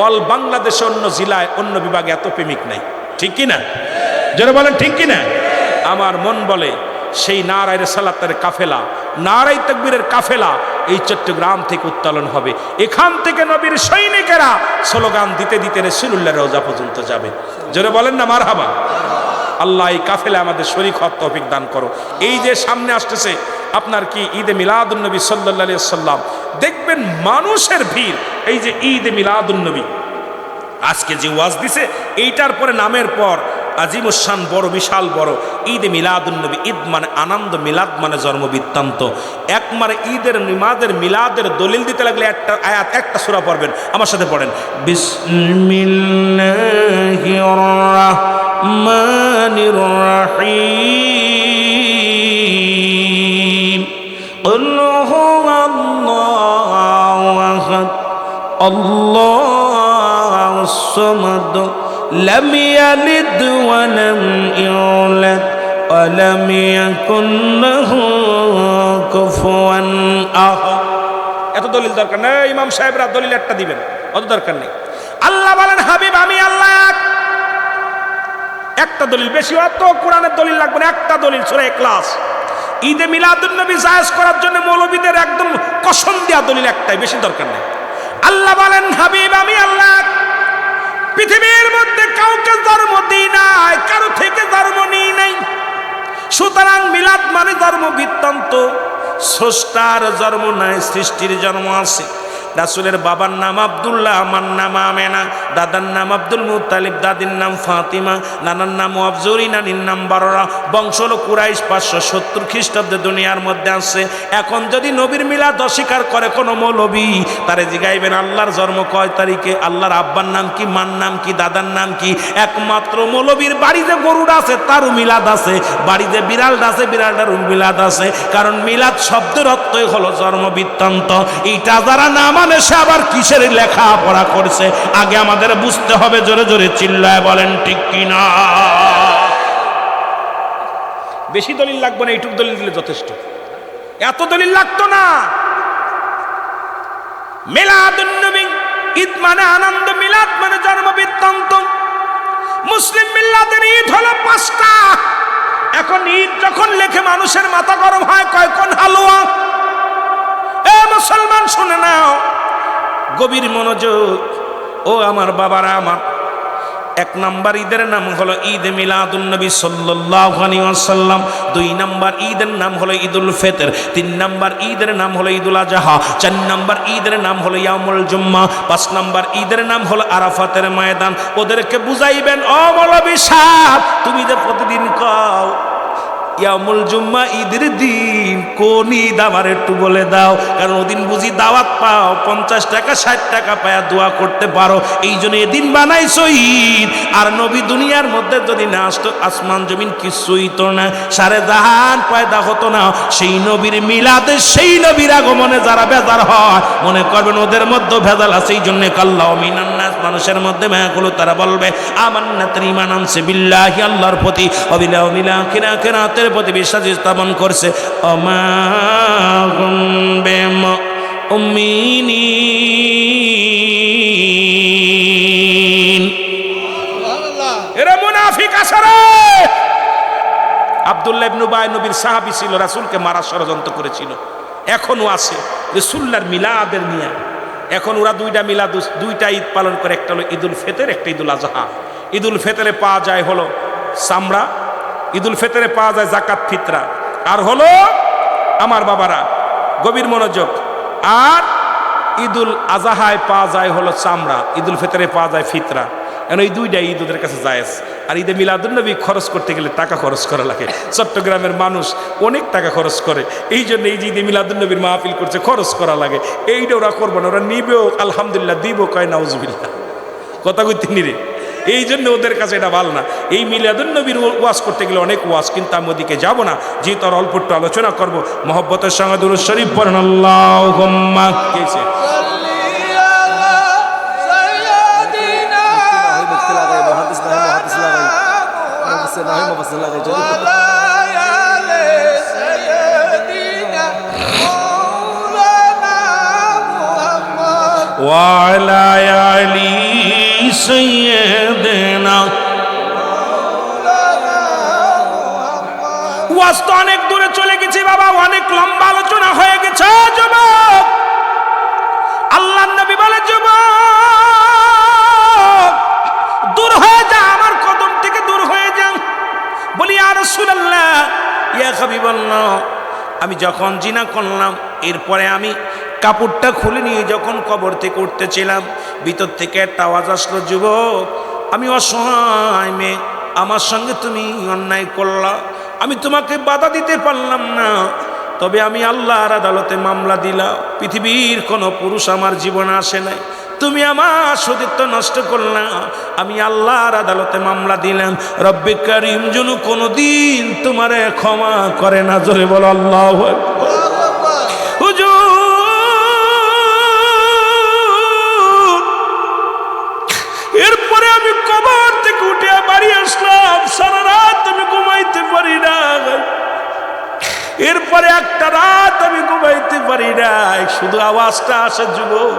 অল বাংলাদেশে অন্য জেলায় অন্য বিভাগে এত প্রেমিক নাই। ঠিক কিনা? যারা বলেন ঠিক কিনা? আমার মন বলে সেই নারায়ে রিসালাতের কাফেলা, নারায়ে তাকবীরের কাফেলা এই চট্টগ্রাম থেকে উত্তোলন হবে। এখান থেকে নবীর সৈনিকেরা স্লোগান দিতে দিতে রাসূলুল্লাহর রওজা পর্যন্ত যাবে। যারা বলেন না মারহাবা। আল্লাহ এই কাফেলা আমাদের শরীক হওয়ার তৌফিক দান করো। এই যে সামনে আসতেছে আপনার কি ঈদে মিলাদুন নবী সাল্লাল্লাহু আলাইহি ওয়াসাল্লাম, দেখবেন মানুষের ভিড়। এই যে ঈদে মিলাদুন নবী আজকে যে ওয়াজ দিছে, এইটার পরে নামের পর আজিমুশান বড়, বিশাল বড় ঈদে মিলাদুন নবী। ঈদ মানে আনন্দ, মিলাদ মানে জন্ম বৃত্তান্ত। এক মানে ঈদের নিমাদের মিলাদের দলিল দিতে লাগলে একটা আয়াত, একটা সূরা পড়বেন, আমার সাথে পড়েন, বিসমিল্লাহির রাহমানির রাহিম। কুল হুয়াল্লাহু আহাদ, আল্লাহুস সামাদ, লাম ইয়ালিদ ওয়া লাম ইউলাদ ওয়া লাম ইয়াকুন লাহু কুফুয়ান আহাদ। এত দলিল দরকার নেই। ইমাম সাহেবরা দলিল একটা দিবেন, অত দরকার নেই। আল্লাহ বলেন হাবিব আমি আল্লাহ এক। একটা দলিল, বেশি অত কোরআনের দলিল লাগবে না, একটা দলিল সূরা ইখলাস। ঈদে মিলাদুন নবী জায়েজ করার জন্য মৌলবীদের একদম কসম দেয়া দলিল একটাই, বেশি দরকার নেই। আল্লাহ বলেন হাবিব আমি আল্লাহ, পৃথিবীর মধ্যে কাউকে জন্ম দিই নাই, কারো থেকে জন্ম নিই নাই। সুতরাং মিলাদ মানে জন্ম বৃত্তান্ত। স্রষ্টার জন্ম নাই, সৃষ্টির জন্ম আছে। রাসূলের বাবার নাম আব্দুল্লাহ, আমার নাম আমেনা, দাদার নাম আব্দুল মুত্তালিব, দাদির নাম ফাতিমা, নানার নাম আফজুরি, নানির নাম বাররা। বংশ হলো কুরাইশ। 570 খ্রিস্টাব্দে দুনিয়ার মধ্যে আসছে। এখন যদি নবীর মিলাদ অস্বীকার করে কোনো মৌলবী, তারে জিগাইবেন আল্লাহর জন্ম কয় তারিখে, আল্লাহর আব্বার নাম কি, মার নাম কি, দাদার নাম কি। একমাত্র মৌলবীর বাড়িতে গরুটা আছে তারও মিলাদ আছে, বাড়িতে বিড়ালটা আছে বিড়ালটারও মিলাদ আছে। কারণ মিলাদ শব্দের অর্থই হলো জন্ম বৃত্তান্ত। এইটা যারা না মানে সে আবার কিসের লেখাপড়া করছে আগে আমাদের বুঝতে হবে। জোরে জোরে চিল্লায় বলেন ঠিক কিনা। বেশি দলিল লাগবে না, এইটুক দলিল দিলে যথেষ্ট। এত দলিল লাগতো না। মিলাদুন নবী, ঈদ মানে আনন্দ, মিলাদ মানে জন্ম বৃত্তান্ত। মুসলিম মিল্লাতের ঈদ হলো 5টা। এখন ঈদ যখন লেখে মানুষের মাথা গরম হয়, কয় কোন হালুয়া। এ মুসলমান শুনে নাও, গভীর মনোযোগ। ও আমার বাবারা আমার, 1 নম্বর ঈদের নাম হলো ঈদ মিলাদুন নবী সাল্লাল্লাহু আলাইহি ওয়াসাল্লাম। 2 নম্বর ঈদের নাম হলো ঈদুল ফিতর। 3 নম্বর ঈদের নাম হলো ঈদুল আজহা। 4 নম্বর ঈদের নাম হলো ইয়ামুল জুম্মা। 5 নম্বর ঈদের নাম হলো আরাফাতের ময়দান। ওদেরকে বুঝাইবেন, ও মৌলভী সাহেব, তুমি যে প্রতিদিন কও ইয়ামুল জুম্মা ঈদের দিন, কোন ঈদ আমার একটু বলে দাও। কারণ ওদিন বুঝি দাওয়াত পাও, 50 টাকা 60 টাকা পায়া দোয়া করতে পারো, এই জন্য এদিন বানাইছো ঈদ। আর নবী দুনিয়ার মধ্যে যদি না আসতো, আসমান জমিন কিছুই তো না, সারে জাহান পয়দা হতো না। সেই নবীর মিলাদে, সেই নবীর আগমনে যারা বেজার হয়, মনে করবেন ওদের মধ্যে ভেজাল আছে। এই জন্য কাল্লাহ মিনান নাস, মানুষের মধ্যে মায়াগুলো তারা বলবে আমান্নাতের ঈমান আনছে বিল্লাহি, আল্লাহর প্রতি, ওয়াবিল ইয়াউমিল আখির, আখিরাতের প্রতি বিশ্বাস স্থাপন করছে। ওমা হুম বিমুমিনিন। এরা মুনাফিক আসরে। আব্দুল্লাহ ইবনে উবাই নবীর সাহাবী ছিল, রাসূলকে মারার ষড়যন্ত্র করেছিল, এখনো আছে রাসূলুল্লাহর মিলাদের নিয়ে। এখন ওরা 2টা মিলাদ, 2টা ঈদ পালন করে, একটা হলো ঈদুল ফিতর, একটা ঈদুল আজহা। ঈদুল ফিতরে পাওয়া যায় হলো চামড়া, ঈদুল ফিতরে পাওয়া যায় যাকাত ফিতরা, আর হলো আমার বাবারা গভীর মনোযোগ, আর ঈদুল আজহায় পাওয়া যায় হলো চামড়া, ঈদুল ফিতরে পাওয়া যায় ফিতরা। এখন এই 2টা ঈদ ওদের কাছে জায়েজ। আর ঈদে মিলাদুন নবী খরচ করতে গেলে টাকা খরচ করা লাগে। চট্টগ্রামের মানুষ অনেক টাকা খরচ করে, এই জন্য এই যে ঈদে মিলাদুন নবীর মাহফিল করছে, খরচ করা লাগে। এইটা ওরা করবো না, ওরা নিবেও আলহামদুলিল্লাহ, দিব কয় নাউজুবিল্লাহ, কথা কইতে নিরে। এই জন্য ওদের কাছে এটা ভালো না। এই মিলাদুন নবীর ওয়াজ করতে গেলে অনেক ওয়াজ, কিন্তু আমি ওদিকে যাবো না, যেহেতু আর অল্প একটু আলোচনা করবো। মহব্বতের সঙ্গে দুরূদ শরীফ পড়েন আল্লাহুম্মা। কেছে ওয়ালা আলি সাইয়্যিদিনা। ওয়াজ তো অনেক দূরে চলে গেছে বাবা, অনেক লম্বা আলোচনা হয়ে গেছে। যুবক, আল্লাহর নবী বলে, যুবক দূর হয়ে যা, আমার কদম থেকে দূর হয়ে যা। বলি ইয়া রাসূলুল্লাহ, ইয়া হাবিবাল্লাহ, আমি যখন জিনা করলাম, এরপরে আমি কাপড়টা খুলে নিয়ে যখন কবর থেকে উঠতেছিলাম, ভিতর থেকে একটা আওয়াজ আসলো, যুবক আমি অসহায় মেয়ে, আমার সঙ্গে তুমি অন্যায় করলা, আমি তোমাকে বাধা দিতে পারলাম না, তবে আমি আল্লাহর আদালতে মামলা দিলাম। পৃথিবীর কোনো পুরুষ আমার জীবনে আসে নাই, তুমি আমার সতীত্ব নষ্ট করলা, আমি আল্লাহর আদালতে মামলা দিলাম। রব্বে কারীম যেন কোনোদিন তোমারে ক্ষমা করে না। জোরে বলো আল্লাহু আকবার। এরপরে আমি কবর থেকে উঠে বাড়ি আসলাম, সারা রাত আমি ঘুমাইতে পারি না। এরপরে একটা রাত আমি ঘুমাইতে পারি না, শুধু আওয়াজটা আসে, যুবক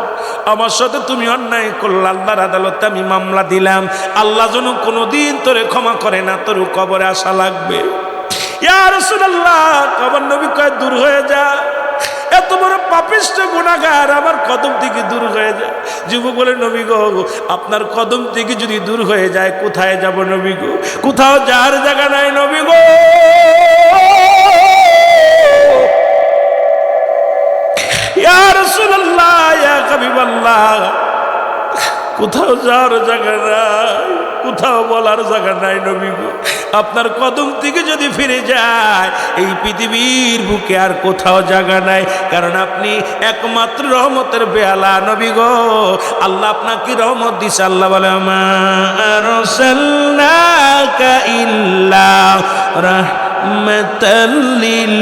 আমার সাথে তুমি অন্যায় করলে, আল্লাহর আদালতে আমি মামলা দিলাম, আল্লাহ যেন কোনোদিন তোরে ক্ষমা করে না, তোর কবরে আসা লাগবে। ইয়া রাসূলুল্লাহ, কবর নবী কয় দূর হয়ে যা, এত বড় পাপিষ্ঠ গুনাহগার আমার কদম থেকে দূর হয়ে যায়। যুবক বলে, নবী গো আপনার কদম থেকে যদি দূর হয়ে যায় কোথায় যাব নবী গো? কোথাও যাওয়ার জায়গা নাই নবী গো। ইয়া রাসূলুল্লাহ, ইয়া হাবিবাল্লাহ, কোথাও যাওয়ার জায়গা নাই, কোথাও বলার জায়গা নাই নবী গো। আপনার কদম থেকে যদি ফিরে যায় এই পৃথিবীর বুকে আর কোথাও জায়গা নাই, কারণ আপনি একমাত্র রহমতের বেয়ালা নবী গো। আল্লাহ আপনাকে রহমত দিছে। আল্লাহ বলে মা আরসালনাকা ইল্লা রাহমাতাল লিল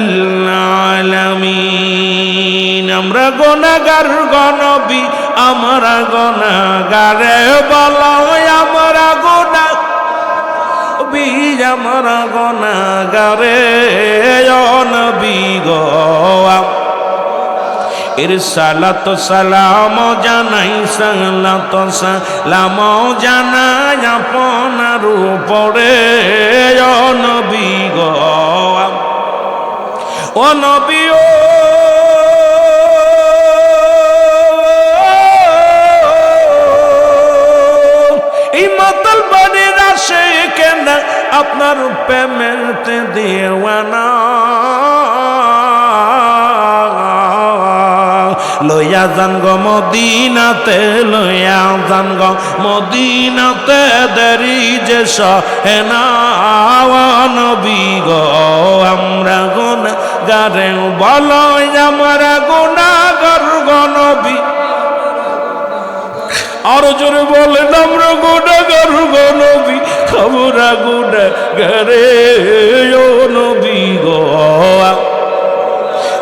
আলামিন। আমরা গুনাহগার গো নবী, আমরা গুনাহগারে বলো আমরা গুনাহ বীজ আমরা গুনাহগারে ও নবী গো। এর সালাত সালাম জানাই, সালাত সালাম জানাই আপনার উপরে ও নবী গো। ও নবী ও এই মাতাল বাড়ির আসে কেন আপনার প্রেমেতে দেওয়ানা, লইয়া যান গো মদিনাতে, লইয়া যান গো মদিনাতে, দেরি যে সহেনা নবী গো। আমরা গুনাহগারে বলো আমরা গুনাহগার গো নবী, আরো জোরে বলেন আমরা গুনাহগার গো নবী, আমরা গুনাহগারে ও নবী গো।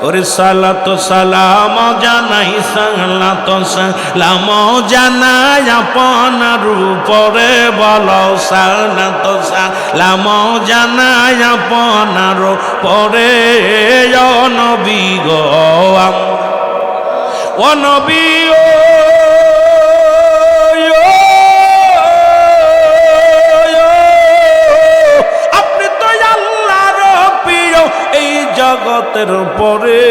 ওরে সালাত সালাম জানাই, সালাত সালাম জানাই আপনার উপরে বলো, সালাত সালাম জানাই আপনার উপরে ও নবী গো। ও নবী ও জগতের পরে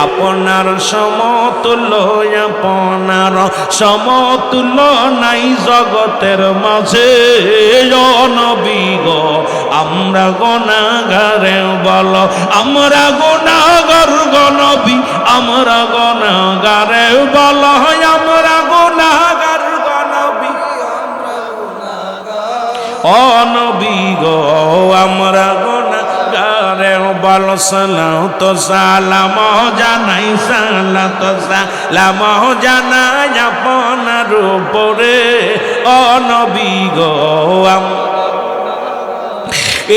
আপনার সমতুল্য, আপনার সমতুল্য নাই জগতের মাঝে ও নবী গো। আমরা গুনাহগারে বলো আমরা গুনাহগার গো নবী, আমরা গুনাহগারে বলো আমরা গুনাহগার গো নবী, ও নবী গো। আমরা গুনাহগারে বলো সালাত সালাম জানাই, সালাত সালাম জানাই আপনার উপরে ও নবী গো।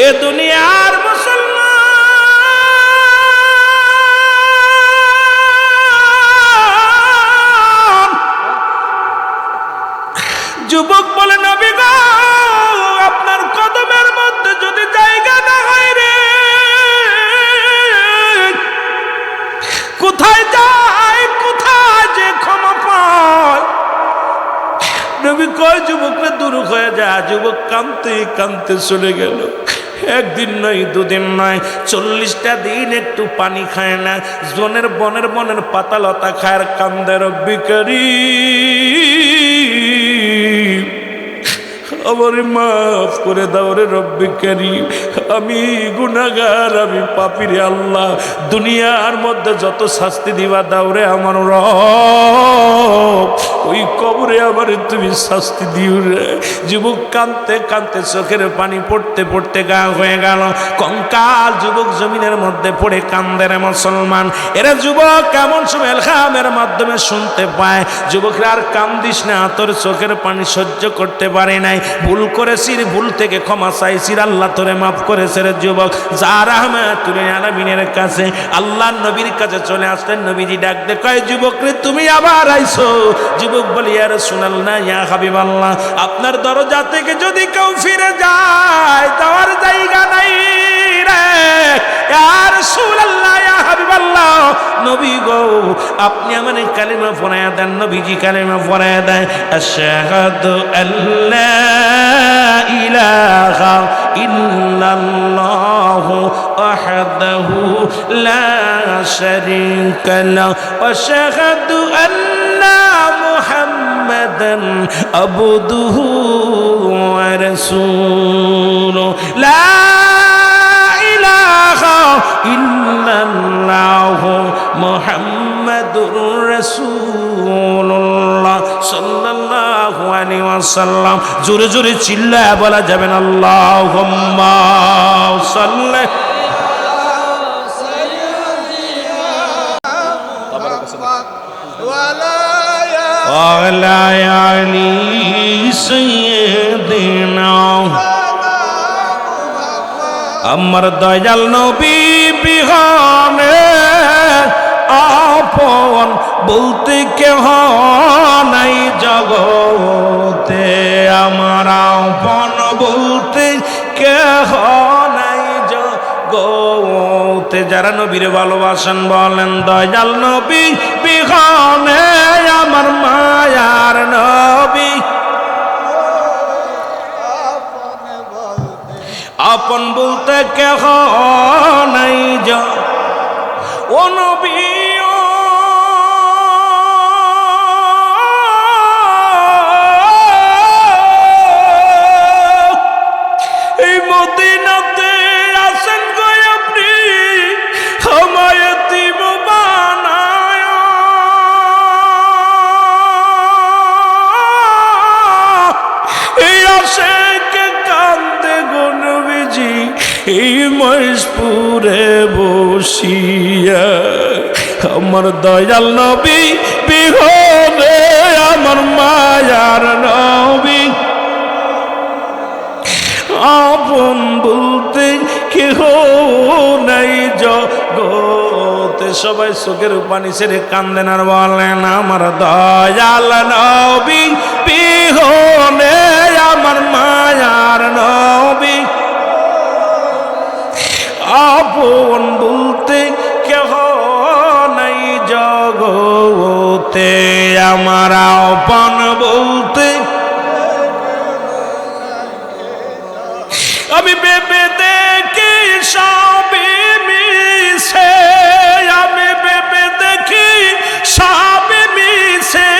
এ দুনিয়ার মুসলমান যুবক বলে নবী গো, আপনার কদমের মধ্যে যদি জায়গা না হয় রে, কোথায় যায়, কোথায় যে ক্ষমা পায়। নবী কয় যুবকরা দূর হয়ে যায়। যুবক কাঁদতে কাঁদতে চলে গেল। একদিন নয়, দুদিন নয়, 40টা দিন একটু পানি খায় না, বনের বনের পাতা লতা খায়, কান্দে রব্বি কারীম আমার মাফ করে দাও রে রব্বি কারীম, আমি গুনাহগার, আমি পাপী রে আল্লাহ, দুনিয়ার মধ্যে যত শাস্তি দিবা দাও রে আমার রব, ওই কবরে আমার তুমি শাস্তি দিও রে। যুবক কাঁদতে কাঁদতে চোখের পানি পড়তে পড়তে গা হয়ে গেল কঙ্কাল। যুবক জমিনের মধ্যে পড়ে কান্দে রে মুসলমান। এরা যুবক কেমন সময় এলহামের মাধ্যমে শুনতে পায়, যুবকরা আর কান্দিস না, তোর চোখের পানি সহ্য করতে পারে নাই, ভুল করেছিস, ভুল থেকে ক্ষমা চাইছিস, আল্লাহ তোরে মাফ করেছে রে যুবক। যা রাহমাতুল আলামিনের কাছে, আল্লাহর নবীর কাছে চলে আসলেন। নবীজি ডাক দে কয় যুবক রে তুমি আবার আইছো। যুবক বলি ইয়া রাসূলুল্লাহ, ইয়া হাবিবাল্লাহ, আপনার দরজা থেকে যদি কেউ ফিরে যায় যাওয়ার জায়গা নাই রে ইয়া রাসূলুল্লাহ, ইয়া হাবিবাল্লাহ, নবী গো আপনি আমার কালিমা পড়ায়া দেন। নবীজি কালিমা পড়ায়া দেয়, আশহাদু আল্লা ইলাহা ইল্লাল্লাহু ওয়াহদাহু লা শারীকা লাহু ওয়া আশহাদু আন্না মুহাম্মাদান আবদুহু ওয়া রাসূলুহু লা ইলাহা ইল্লাল্লাহু মুহাম্মাদান মুহাম্মাদুর রাসূলুল্লাহ সাল্লাল্লাহু আলাইহি ওয়াসাল্লাম। জোরে জোরে চিল্লায়া বলা যাবে না আল্লাহুম্মা সাল্লি ওয়ালা আলি সাইয়্যিদিনা। আমার দয়াল নবী বিহানে আপন বলতে কেহ নাই জগতে, আমার আপন বলতে কেহ নাই জগতে। যারা নবীরে ভালোবাসেন বলেন দয়াল নবী বিহানে আমার মায়ার নবী। আপন বলতে কেহ নাই ও নবী এই মদিনাতে আসেন গো আপনি আমায় এতিম বানায়। এই আশেকে কান্দে গো নবীজি এই মহেশপুরে বসিয়া। আমার দয়াল নবী বিহনে আমার মায়ার নবী। আপন বলতে কেহ নাই জগতে। সবাই চোখের পানি ছেড়ে কান্দেন আর বলেন আমার দয়াল নবী বিহনে আমার মায়ার নবী। আপন বলতে কেহ নাই জগতে, আমার আপন বলতে। আমি ভেবে দেখি সবই মিছে, আমি ভেবে দেখি সবই মিছে,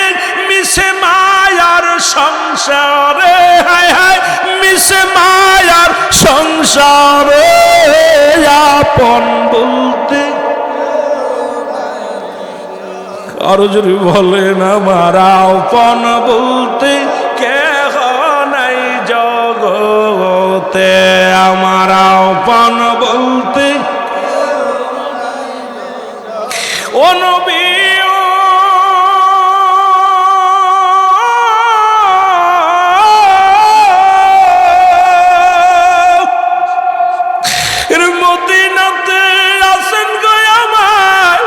মিছে মায়ার সংসারে, হায় হায় মিছে মায়ার সংসারে। আপন বলতে আরো যদি বলেন আমার আপন বলতে কেহ নাই জগতে, আমার আপন বলতে ও নবী মদিনাতে আসেন গো আমায়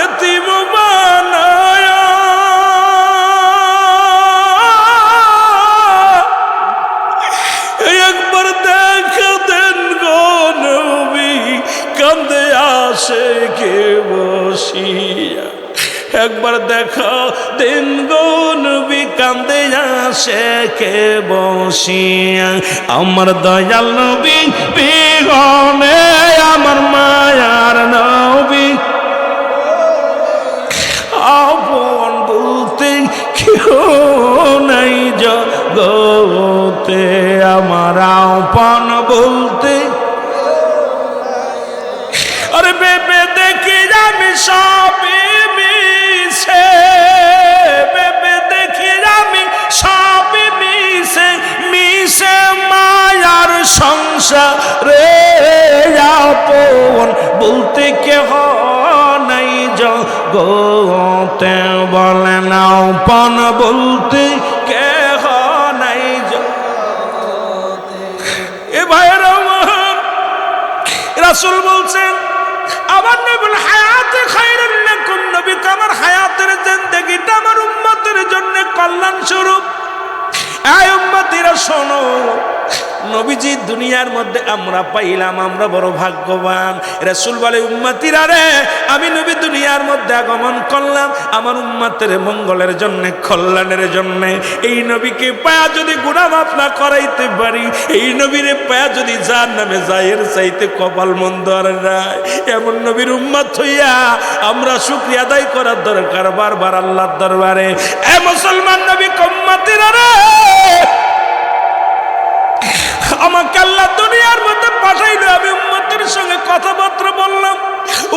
এতিম বানায়। একবার দেখা দেন গো নবী কান্দে আসে কে বসিয়া। একবার দেখা দেন গো নবী কান্দে আসে কে বসিয়া। আমার দয়াল নবী বিহনে আমার মায়ার নবী। আপন বলতে কেহ নাই জগতে, আমার আপন বলতে। আরে ভেবে দেখি আমি সবই মিছে, ভেবে দেখি আমি সবই মিছে, মিছে মায়ার সংসারে। আপন বলতে কেহ নাই জগতে, বলেন আপন বলতে কেহ নাই জগতে। এ ভাইয়ের আমার রাসূল বলছেন আমার নবীর হায়াতে খায়রুন লাকুম, নবী আমার হায়াতের জিন্দেগিটা আমার উম্মতের জন্য কল্যাণ স্বরূপ। এই উম্মতিরা শোনো, নবীজি দুনিয়ার মধ্যে আমরা পাইলাম, আমরা বড় ভাগ্যবান। রাসূল বলে উম্মতিরা রে, আমি নবী দুনিয়ার মধ্যে আগমন করলাম আমার উম্মতের মঙ্গলের জন্য, কল্যাণের জন্য। এই নবীকে পায়া যদি গুনাহ মাফ না করাইতে পারি, এই নবীরে পায়া যদি জাহান্নামে যাইয়ের চাইতে কপাল মন্দ আর নাই। এমন নবীর উম্মত হইয়া আমরা শুকরিয়া আদায় করার দরকার বারবার আল্লাহর দরবারে। এ মুসলমান নবী উম্মতিরা রে, আমাকে আল্লাহ দুনিয়ার মধ্যে পাঠাইলো, আমি উম্মতের সঙ্গে কথাবার্তা বললাম,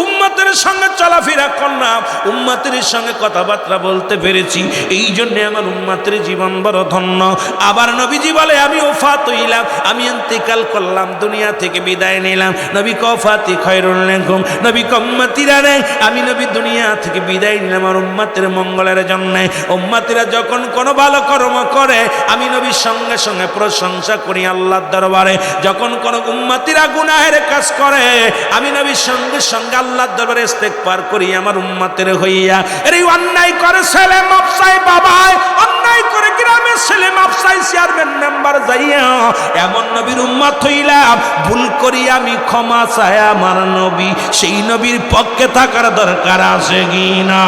উম্মতের সঙ্গে চলা চলাফেরা করলাম, উম্মতের সঙ্গে কথাবার্তা বলতে পেরেছি, এই জন্য আমার উম্মতের জীবন বড় ধন্য। আবার নবীজি বলে আমি ওফাত হইলাম, আমি ইন্তেকাল করলাম, দুনিয়া থেকে বিদায় নিলাম। নবী কফাতি খয়রুল লাকুম, নবী উম্মতিরা রে আমি নবী দুনিয়া থেকে বিদায় নিলাম আমার উম্মতের মঙ্গলের জন্য। উম্মতিরা যখন কোনো ভালো কর্ম করে আমি নবীর সঙ্গে সঙ্গে প্রশংসা করি আল্লাহর দরবারে। যখন কোনো উম্মতিরা গুনাহের কাজ করে আমি নবীর সঙ্গে সঙ্গে আল্লাহর দরবারে ইস্তেগফার করি আমার উম্মতের হইয়া। এই অন্যায় করে ছেলে মাপসাই বাবাই, অন্যায় করে গ্রামের ছেলে মাপসাই চেয়ারম্যান মেম্বার যাইয়া এমন নবীর উম্মত হইলাম, ভুল করি আমি ক্ষমা চাই আমার নবী, সেই নবীর পক্ষে থাকার দরকার আছে কিনা?